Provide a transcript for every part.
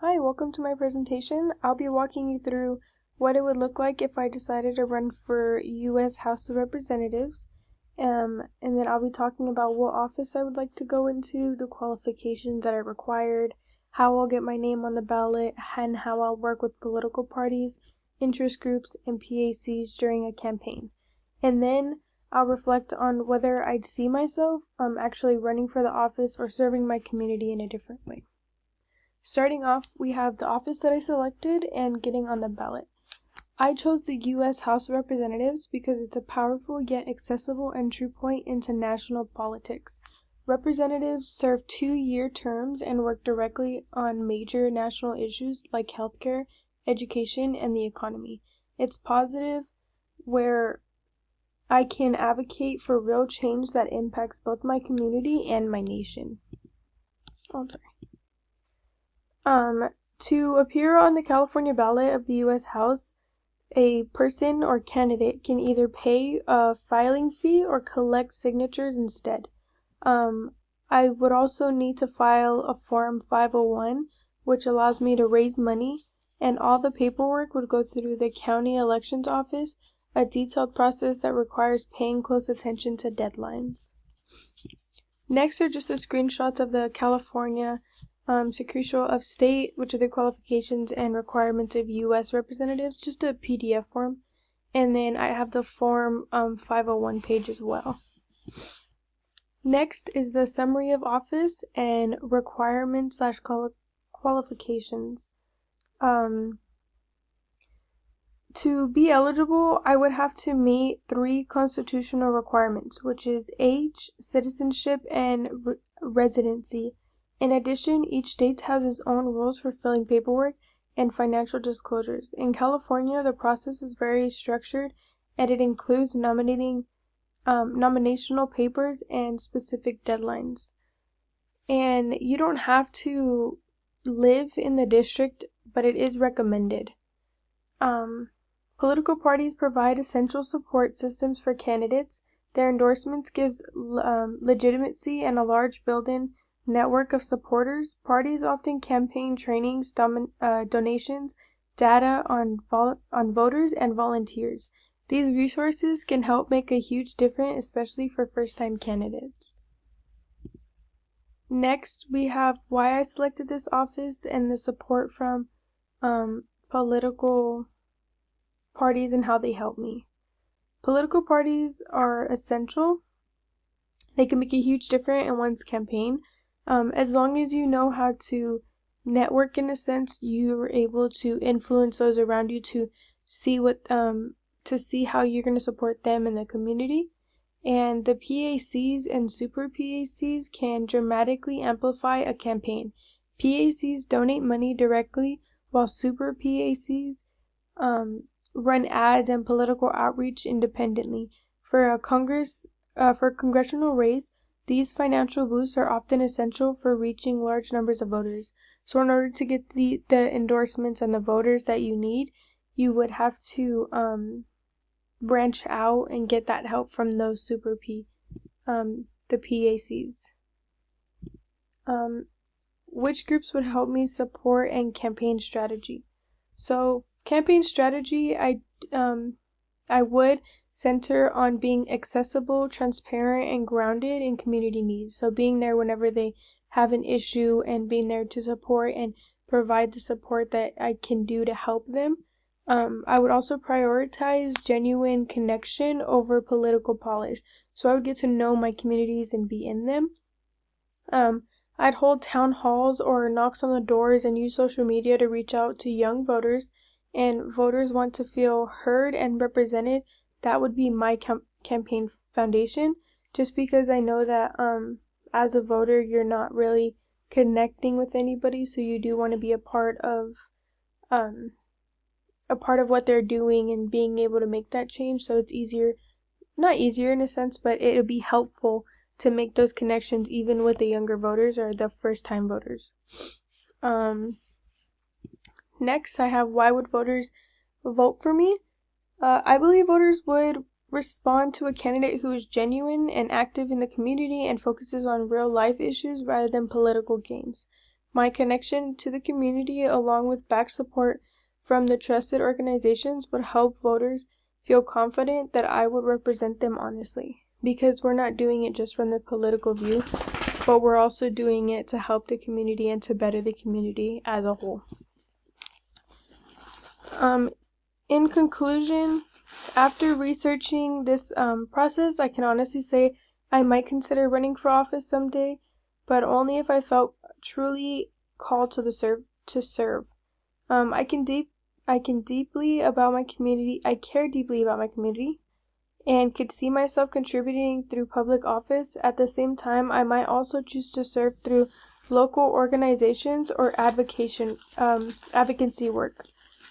Hi, welcome to my presentation. I'll be walking you through what it would look like if I decided to run for U.S. House of Representatives. And then I'll be talking about what office I would like to go into, the qualifications that are required, how I'll get my name on the ballot, and how I'll work with political parties, interest groups, and PACs during a campaign. And then I'll reflect on whether I'd see myself actually running for the office or serving my community in a different way. Starting off, we have the office that I selected and getting on the ballot. I chose the U.S. House of Representatives because it's a powerful yet accessible entry point into national politics. Representatives serve 2-year terms and work directly on major national issues like healthcare, education, and the economy. It's positive where I can advocate for real change that impacts both my community and my nation. To appear on the California ballot of the U.S. House, a person or candidate can either pay a filing fee or collect signatures instead. I would also need to file a Form 501, which allows me to raise money, and all the paperwork would go through the county elections office, a detailed process that requires paying close attention to deadlines. Next are just the screenshots of the California Secretariat of State, which are the qualifications and requirements of U.S. representatives, just a PDF form. And then I have the Form 501 page as well. Next is the summary of office and requirements / qualifications. To be eligible, I would have to meet 3 constitutional requirements, which is age, citizenship, and residency. In addition, each state has its own rules for filling paperwork and financial disclosures. In California, the process is very structured, and it includes nominational papers and specific deadlines. And you don't have to live in the district, but it is recommended. Political parties provide essential support systems for candidates. Their endorsements gives legitimacy and a large built-in network of supporters. Parties often campaign trainings, donations, data on voters and volunteers. These resources can help make a huge difference, especially for first-time candidates. Next, we have why I selected this office and the support from political parties and how they help me. Political parties are essential. They can make a huge difference in one's campaign. As long as you know how to network in a sense, you're able to influence those around you to see how you're going to support them in the community. And the PACs and super PACs can dramatically amplify a campaign. PACs donate money directly, while super PACs run ads and political outreach independently. For a congressional race, these financial boosts are often essential for reaching large numbers of voters. So in order to get the endorsements and the voters that you need, you would have to branch out and get that help from those the PACs. Which groups would help me support and campaign strategy? So campaign strategy, I would center on being accessible, transparent, and grounded in community needs. So being there whenever they have an issue and being there to support and provide the support that I can do to help them. I would also prioritize genuine connection over political polish. So I would get to know my communities and be in them. I'd hold town halls or knocks on the doors and use social media to reach out to young voters, and voters want to feel heard and represented. That would be my campaign foundation, just because I know that as a voter, you're not really connecting with anybody, so you do want to be a part of what they're doing and being able to make that change. So it's not easier in a sense, but it'll be helpful to make those connections even with the younger voters or the first-time voters. Next, I have why would voters vote for me? I believe voters would respond to a candidate who is genuine and active in the community and focuses on real-life issues rather than political games. My connection to the community, along with back support from the trusted organizations, would help voters feel confident that I would represent them honestly. Because we're not doing it just from the political view, but we're also doing it to help the community and to better the community as a whole. In conclusion, after researching this process, I can honestly say I might consider running for office someday, but only if I felt truly called to serve. I care deeply about my community, and could see myself contributing through public office. At the same time, I might also choose to serve through local organizations or advocacy work.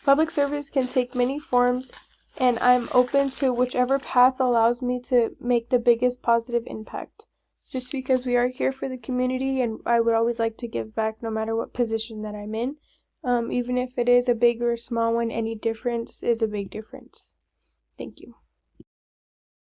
Public service can take many forms, and I'm open to whichever path allows me to make the biggest positive impact. Just because we are here for the community, and I would always like to give back no matter what position that I'm in. Even if it is a big or a small one, any difference is a big difference. Thank you.